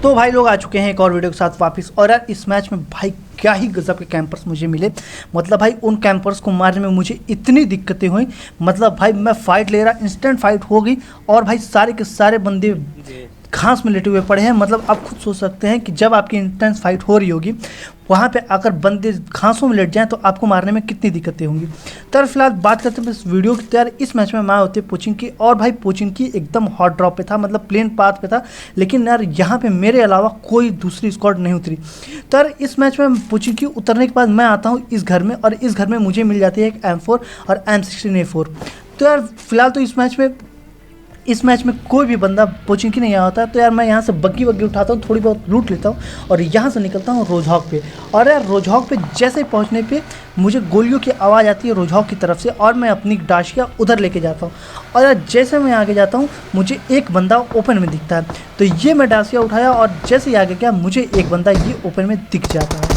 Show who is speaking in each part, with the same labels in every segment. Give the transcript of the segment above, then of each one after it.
Speaker 1: तो भाई लोग आ चुके हैं एक और वीडियो के साथ वापस। और यार इस मैच में भाई क्या ही गजब के कैंपर्स मुझे मिले। मतलब भाई उन कैंपर्स को मारने में मुझे इतनी दिक्कतें हुई। मतलब भाई मैं फाइट ले रहा, इंस्टेंट फाइट हो गई और भाई सारे के सारे बंदे घास में लेटे हुए पड़े हैं। मतलब आप खुद सोच सकते हैं कि जब आपकी इंटेंस फाइट हो रही होगी वहाँ पे अगर बंदे घासों में लेट जाएं तो आपको मारने में कितनी दिक्कतें होंगी। तो यार फिलहाल बात करते हैं इस वीडियो की। तो यार इस मैच में मैं होते पोचिंग की, और भाई पोचिंग की एकदम हॉट ड्रॉप पे था, मतलब प्लेन पाथ पे था। लेकिन यार यहाँ पे मेरे अलावा कोई दूसरी स्क्वाड नहीं उतरी। तो यार इस मैच में पोचिंग की उतरने के बाद मैं आता हूँ इस घर में, और इस घर में मुझे मिल जाती है एक M4 और M16A4। तो यार फिलहाल तो इस मैच में कोई भी बंदा पोचिंग की नहीं आया होता। तो यार मैं यहाँ से बग्गी उठाता हूँ, थोड़ी बहुत लूट लेता हूँ और यहाँ से निकलता हूँ रोजहॉक पे। और यार रोजहॉक पे जैसे ही पहुँचने पे मुझे गोलियों की आवाज़ आती है रोजहॉक की तरफ से, और मैं अपनी डाशिया उधर लेके जाता हूँ। और यार जैसे मैं आगे जाता हूँ मुझे एक बंदा ओपन में दिखता है। तो ये मैं डाशिया उठाया और जैसे ही आगे गया मुझे एक बंदा ये ओपन में दिख जाता है।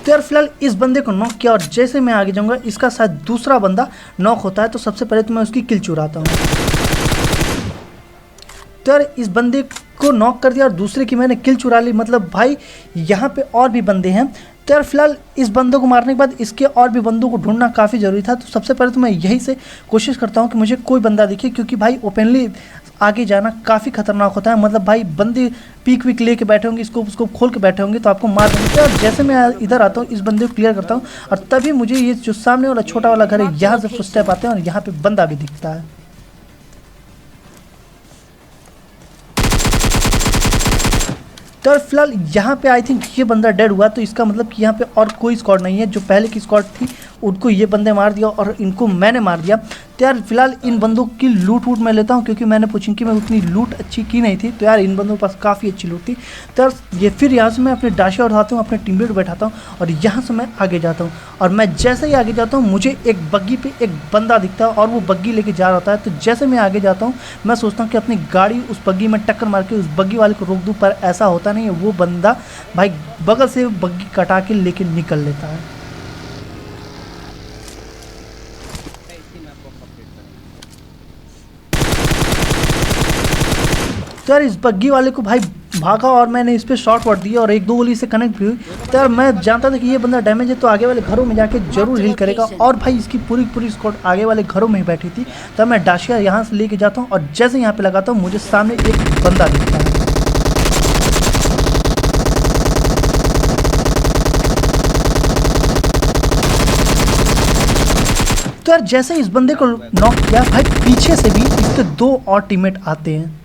Speaker 1: तो यार फिलहाल इस बंदे को नॉक किया और जैसे मैं आगे जाऊंगा इसका शायद दूसरा बंदा नॉक होता है। तो सबसे पहले तो मैं उसकी किल चुराता हूँ। तो यार इस बंदे को नॉक कर दिया और दूसरे की मैंने किल चुरा ली। मतलब भाई यहाँ पे और भी बंदे हैं। तो यार फिलहाल इस बंदों को मारने के बाद इसके और भी बंदों को ढूंढना काफ़ी ज़रूरी था। तो सबसे पहले तो मैं यही से कोशिश करता हूँ कि मुझे कोई बंदा दिखे, क्योंकि भाई ओपनली आगे जाना काफ़ी खतरनाक होता है। मतलब भाई बंदे पीक वीक लेके बैठे होंगे, इसको खोल के बैठे होंगे तो आपको मार देंगे। और जैसे मैं इधर आता हूँ इस बंदे को क्लियर करता हूँ और तभी मुझे ये जो सामने वाला छोटा वाला घर है यहाँ से फुटस्टेप आते हैं और यहाँ पे बंदा भी दिखता है। तो और फिलहाल यहाँ पे आई थिंक ये बंदा डेड हुआ। तो इसका मतलब कि यहाँ पे और कोई स्क्वाड नहीं है। जो पहले की स्क्वाड थी उनको ये बंदे मार दिया और इनको मैंने मार दिया। तो यार फिलहाल इन बंदों की लूट मैं लेता हूँ, क्योंकि मैंने पोचिंकी में उतनी लूट अच्छी की नहीं थी। तो यार इन बंदों के पास काफ़ी अच्छी लूट थी। तो यार ये फिर यहाँ से मैं अपने डाशिया उठाता हूँ, अपने टीममेट बैठाता हूँ और यहाँ से मैं आगे जाता हूँ। और मैं जैसे ही आगे जाता हूँ मुझे एक बग्गी पे एक बंदा दिखता है और वो बग्गी लेके जा रहा होता है। तो जैसे मैं आगे जाता हूँ मैं सोचता हूँ कि अपनी गाड़ी उस बग्गी में टक्कर मार के उस बग्गी वाले को रोक दूँ, पर ऐसा होता नहीं है। वो बंदा भाई बगल से बग्गी कटा के लेके निकल लेता है। तो यार इस बग्गी वाले को भाई भागा और मैंने इस पर शॉट वॉट दिया और एक दो गोली से कनेक्ट भी हुई। तो यार मैं जानता था कि ये बंदा डैमेज है तो आगे वाले घरों में जाके जरूर हिल करेगा। और भाई इसकी पूरी स्क्वाड आगे वाले घरों में ही बैठी थी। तो मैं डाशिया यहाँ से लेके जाता हूँ और जैसे यहाँ पे लगाता हूँ मुझे सामने एक बंदा दिखता है। तो यार जैसे इस बंदे को नॉक किया भाई पीछे से भी इसके दो और टीममेट आते हैं।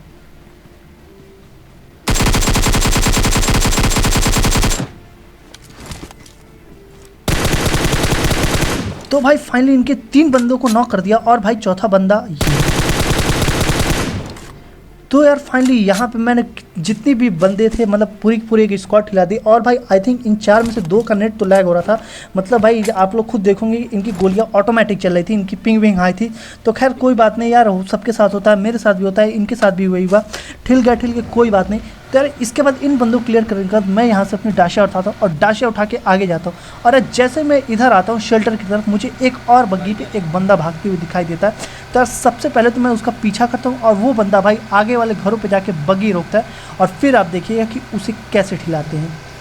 Speaker 1: तो भाई फाइनली इनके 3 बंदों को नॉक कर दिया और भाई चौथा बंदा ये। तो यार फाइनली यहाँ पे मैंने जितनी भी बंदे थे मतलब पूरी एक स्क्वाड हिला दी। और भाई आई थिंक इन 4 में से 2 का नेट तो लैग हो रहा था। मतलब भाई आप लोग खुद देखोगे इनकी गोलियाँ ऑटोमेटिक चल रही थी, इनकी पिंग विंग हाई थी। तो खैर कोई बात नहीं यार, सबके साथ होता है, मेरे साथ भी होता है, इनके साथ भी वही हुआ। ठिल गया कोई बात नहीं। तो यार इसके बाद इन बंदों को क्लियर करने के बाद मैं यहाँ से अपनी डाशिया उठाता हूँ और डाशिया उठा के आगे जाता हूँ। और जैसे मैं इधर आता हूँ शेल्टर की तरफ मुझे एक और बग्गी पे एक बंदा भागते हुए दिखाई देता है। तो यार सबसे पहले तो मैं उसका पीछा करता हूँ और वो बंदा भाई आगे वाले घरों पे जाके बग्गी रोकता है। और फिर आप देखिएगा कि उसे कैसे ठिलाते हैं।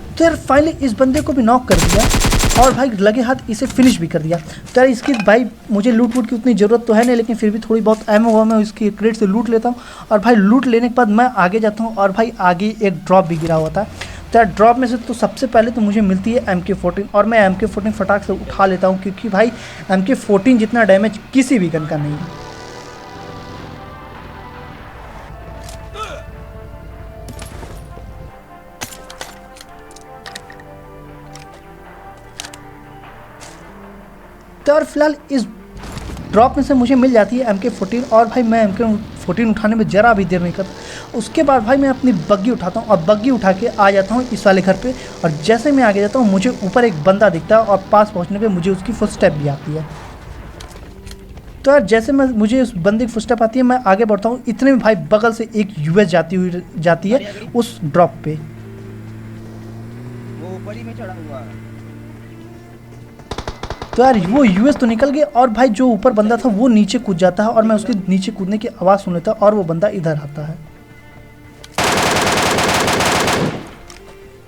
Speaker 1: तो यार फाइनली इस बंदे को भी नॉक कर दिया और भाई लगे हाथ इसे फिनिश भी कर दिया। तो यार इसकी भाई मुझे लूट की उतनी ज़रूरत तो है नहीं, लेकिन फिर भी थोड़ी बहुत एमओ हुआ मैं इसकी क्रेट से लूट लेता हूँ। और भाई लूट लेने के बाद मैं आगे जाता हूँ और भाई आगे एक ड्रॉप भी गिरा हुआ था। तो यार ड्रॉप में से तो सबसे पहले तो मुझे मिलती है MK14 और मैं MK14 फटाक से उठा लेता हूँ, क्योंकि भाई MK14 जितना डैमेज किसी भी गन का नहीं है। तो और फिलहाल इस ड्रॉप में से मुझे मिल जाती है MK14 और भाई मैं MK14 उठाने में ज़रा भी देर नहीं करता। उसके बाद भाई मैं अपनी बग्गी उठाता हूँ और बग्गी उठा के आ जाता हूँ इस वाले घर पे। और जैसे मैं आगे जाता हूँ मुझे ऊपर एक बंदा दिखता है और पास पहुँचने पे मुझे उसकी फुटस्टेप भी आती है। तो यार जैसे मैं मुझे उस बंदे की फुटस्टेप आती है, मैं आगे बढ़ता हूँ, इतने में भाई बगल से एक यूएस जाती है उस ड्रॉप पे।
Speaker 2: वो ऊपर ही में चढ़ा हुआ है।
Speaker 1: तो यार वो यूएस तो निकल गया और भाई जो ऊपर बंदा था वो नीचे कूद जाता है और मैं उसके नीचे कूदने की आवाज़ सुन लेता और वो बंदा इधर आता है।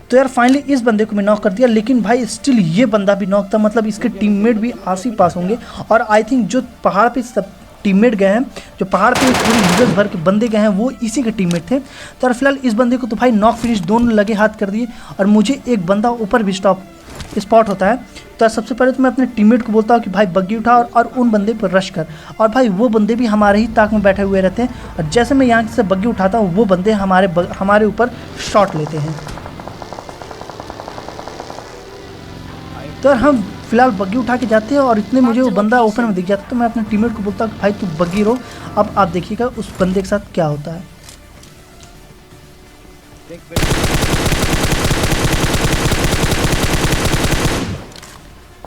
Speaker 1: तो यार फाइनली इस बंदे को मैं नॉक कर दिया, लेकिन भाई स्टिल ये बंदा भी नॉक था, मतलब इसके टीममेट भी आस ही पास होंगे। और आई थिंक जो पहाड़ पे सब टीममेट गए हैं, जो पहाड़ पे पूरी यूएस भर के बंदे गए हैं, वो इसी के टीममेट थे। तो यार फिलहाल इस बंदे को तो भाई नॉक फिनिश दोनों लगे हाथ कर दिए और मुझे एक बंदा ऊपर भी स्पॉट होता है। तो सबसे पहले तो मैं अपने टीममेट को बोलता हूँ कि भाई बग्गी उठा और उन बंदे पर रश कर। और भाई वो बंदे भी हमारे ही ताक में बैठे हुए रहते हैं और जैसे मैं यहाँ से बग्गी उठाता हूँ वो बंदे हमारे ऊपर शॉट लेते हैं। तो यार हम फिलहाल बग्गी उठा के जाते हैं और इतने मुझे वो बंदा ओपन में दिख जाता है। तो मैं अपने टीममेट को बोलता हूँ कि भाई तू बग्गी रहो, अब आप देखिएगा उस बंदे के साथ क्या होता है।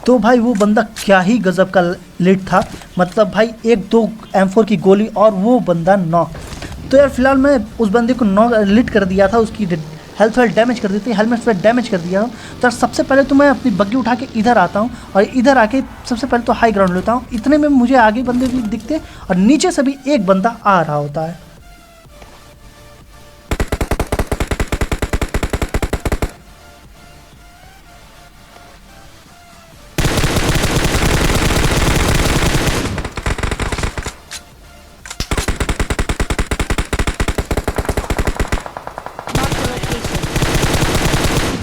Speaker 1: तो भाई वो बंदा क्या ही गजब का लेट था, मतलब भाई 1-2 M4 की गोली और वो बंदा नॉक। तो यार फिलहाल मैं उस बंदे को नॉक लिट कर दिया था, उसकी हेल्थ वेल डैमेज कर दी थी, हेलमेट वेल डैमेज कर दिया हूँ। तो सबसे पहले तो मैं अपनी बग्गी उठा के इधर आता हूँ और इधर आके सबसे पहले तो हाई ग्राउंड लेता हूँ। इतने में मुझे आगे बंदे भी दिखते और नीचे से भी एक बंदा आ रहा होता है।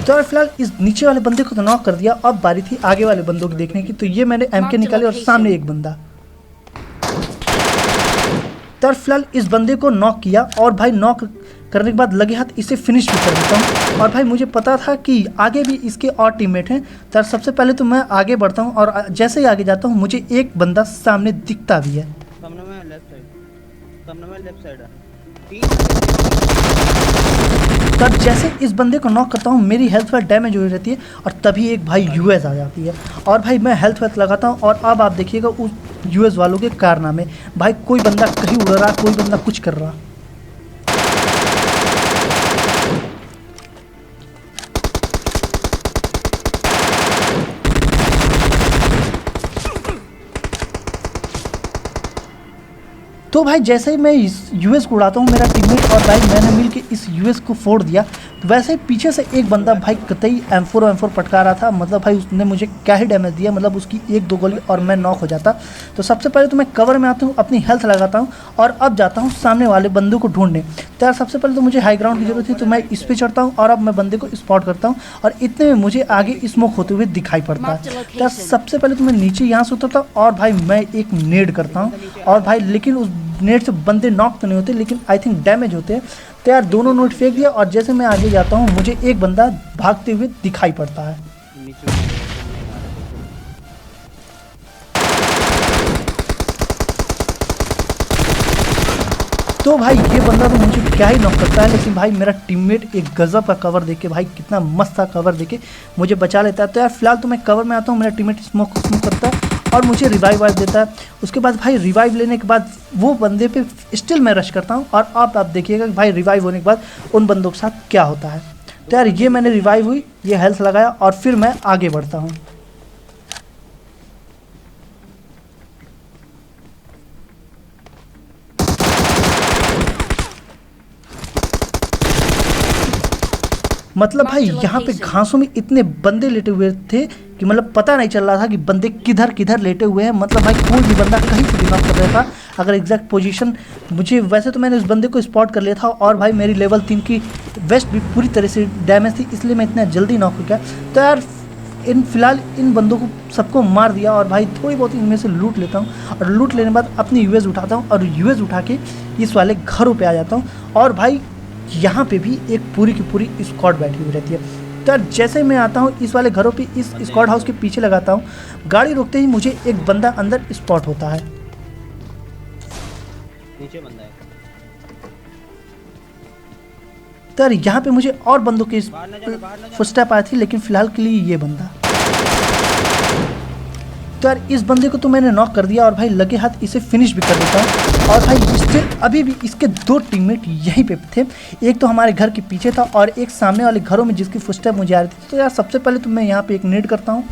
Speaker 1: तो यार फिलहाल इस नीचे वाले बंदे को तो नॉक कर दिया, अब बारी थी आगे वाले बंदों की देखने की। तो ये मैंने MK निकाले और सामने एक बंदा। तो यार फिलहाल इस बंदे को नॉक किया और भाई नॉक करने के बाद लगे हाथ इसे फिनिश भी कर देता हूँ। और भाई मुझे पता था कि आगे भी इसके और टीममेट हैं। तो यार सबसे पहले तो मैं आगे बढ़ता हूँ और जैसे ही आगे जाता हूँ मुझे एक बंदा सामने दिखता भी है।
Speaker 2: सामने में लेफ्ट साइड है।
Speaker 1: तब जैसे इस बंदे को नॉक करता हूँ मेरी हेल्थ वेल्थ डैमेज हो रहती है और तभी एक भाई यूएस आ जाती है और भाई मैं हेल्थ वेल्थ लगाता हूँ। और अब आप देखिएगा उस यूएस वालों के कारनामे, भाई कोई बंदा कहीं उड़ रहा, कोई बंदा कुछ कर रहा। तो भाई जैसे ही मैं इस यूएस को उड़ाता हूँ, मेरा टीममेट और भाई मैंने मिल के इस यूएस को फोड़ दिया। वैसे ही पीछे से एक बंदा भाई कतई M4 पटका रहा था, मतलब भाई उसने मुझे क्या ही डैमेज दिया, मतलब उसकी 1-2 गोली और मैं नॉक हो जाता। तो सबसे पहले तो मैं कवर में आता हूँ, अपनी हेल्थ लगाता हूँ और अब जाता हूँ सामने वाले बंदों को ढूंढने। तो यार सबसे पहले तो मुझे हाई ग्राउंड की जरूरत थी, तो मैं इस पर चढ़ता हूँ और अब मैं बंदे को स्पॉट करता हूँ और इतने में मुझे आगे स्मोक होते हुए दिखाई पड़ता है। तो यार सबसे पहले तो मैं नीचे यहाँ से उतरता हूँ और भाई मैं एक नेड करता हूँ और भाई लेकिन उस नेट से बंदे नॉक तो नहीं होते लेकिन आई थिंक डैमेज होते हैं। तो यार दोनों नोट फेंक दिया और जैसे मैं आगे जाता हूँ मुझे एक बंदा भागते हुए दिखाई पड़ता है। तो भाई ये बंदा तो मुझे क्या ही नॉक करता है, लेकिन भाई मेरा टीममेट एक गजब का कवर देके, भाई कितना मस्त था कवर देके मुझे बचा लेता है। तो यार फिलहाल तो मैं कवर में आता हूँ, मेरा टीममेट स्मोक करता है और मुझे रिवाइव देता है। उसके बाद भाई रिवाइव लेने के बाद वो बंदे पे स्टिल मैं रश करता हूँ और अब आप देखिएगा कि भाई रिवाइव होने के बाद उन बंदों के साथ क्या होता है। तो यार ये मैंने रिवाइव हुई, ये हेल्थ लगाया और फिर मैं आगे बढ़ता हूँ। मतलब भाई यहाँ पे घासों में इतने बंदे लेटे हुए थे कि मतलब पता नहीं चल रहा था कि बंदे किधर किधर लेटे हुए हैं। मतलब भाई कोई भी बंदा कहीं से भी नॉक कर रहा था अगर एग्जैक्ट पोजीशन मुझे। वैसे तो मैंने उस बंदे को स्पॉट कर लिया था और भाई मेरी लेवल 3 की वेस्ट भी पूरी तरह से डैमेज थी, इसलिए मैं इतना जल्दी नॉक हो गया। तो यार फिलहाल इन बंदों को सबको मार दिया और भाई थोड़ी बहुत इनमें से लूट लेता हूँ और लूट लेने के बाद अपनी यूएस उठाता हूँ और यूएस उठा के इस वाले घरों पे आ जाता हूँ और भाई यहाँ पे भी एक पूरी की पूरी स्क्वाड बैठी हुई रहती है। तो जैसे मैं आता हूँ इस वाले घरों पे, इस स्क्वाड हाउस के पीछे लगाता हूँ, गाड़ी रोकते ही मुझे एक बंदा अंदर स्पॉट होता है।
Speaker 2: नीचे बंदा है।
Speaker 1: तो यार यहाँ पे मुझे और बंदों की फुटस्टेप आई थी, लेकिन फिलहाल के लिए ये बंदा। तो यार इस बंदे को तो मैंने नॉक कर दिया और भाई लगे हाथ इसे फिनिश भी कर देता हूँ। और भाई स्टिल अभी भी इसके 2 टीममेट यहीं पे थे, एक तो हमारे घर के पीछे था और एक सामने वाले घरों में जिसकी फुटस्टेप मुझे आ रही थी। तो यार सबसे पहले तो मैं यहाँ पे एक नेड करता हूँ,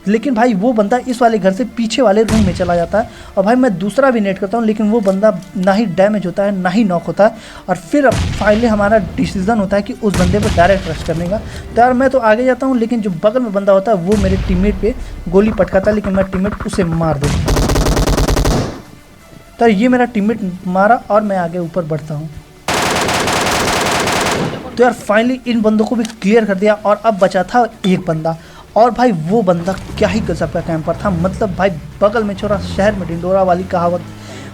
Speaker 1: लेकिन भाई वो बंदा इस वाले घर से पीछे वाले रूम में चला जाता है। और भाई मैं दूसरा भी नेट करता हूँ, लेकिन वो बंदा ना ही डैमेज होता है ना ही नॉक होता है। और फिर अब फाइनली हमारा डिसीजन होता है कि उस बंदे पर डायरेक्ट रश करने का। तो यार मैं तो आगे जाता हूँ, लेकिन जो बगल में बंदा होता है वो मेरे टीममेट पे गोली पटकाता है, लेकिन मैं टीममेट उसे मार देता हूँ। तो ये मेरा टीममेट मारा और मैं आगे ऊपर बढ़ता हूँ। तो यार फाइनली इन बंदों को भी क्लियर कर दिया और अब बचा था एक बंदा। और भाई वो बंदा क्या ही गजब का कैंपर था, मतलब भाई बगल में छोरा शहर में ढिंडोरा वाली कहावत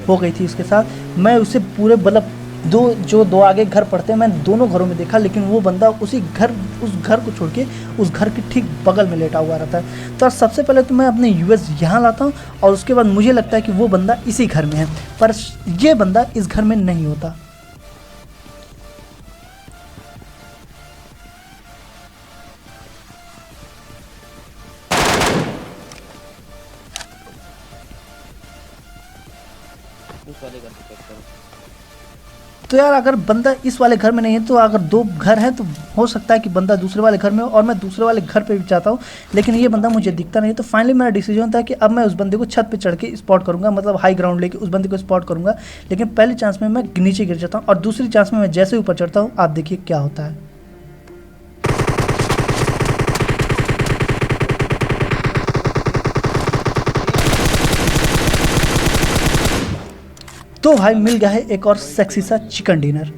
Speaker 1: हो गई थी उसके साथ। मैं उसे पूरे मतलब दो आगे घर पड़ते हैं, मैं दोनों घरों में देखा, लेकिन वो बंदा उस घर को छोड़ के उस घर के ठीक बगल में लेटा हुआ रहता है। तो सबसे पहले तो मैं अपने यूएस यहाँ लाता हूँ और उसके बाद मुझे लगता है कि वो बंदा इसी घर में है, पर ये बंदा इस घर में नहीं होता।
Speaker 2: उस वाले घर पे चेक करो।
Speaker 1: तो यार अगर बंदा इस वाले घर में नहीं है, तो अगर 2 घर हैं तो हो सकता है कि बंदा दूसरे वाले घर में हो, और मैं दूसरे वाले घर पे भी चाहता हूँ, लेकिन ये बंदा मुझे दिखता नहीं। तो फाइनली मेरा डिसीजन था कि अब मैं उस बंदे को छत पे चढ़ के स्पॉट करूँगा, मतलब हाई ग्राउंड लेके उस बंदे को स्पॉट करूँगा। लेकिन पहले चांस में मैं नीचे गिर जाता हूँ और दूसरी चांस में मैं जैसे ऊपर चढ़ता हूँ, आप देखिए क्या होता है। तो भाई मिल गया है एक और सेक्सी सा चिकन डिनर।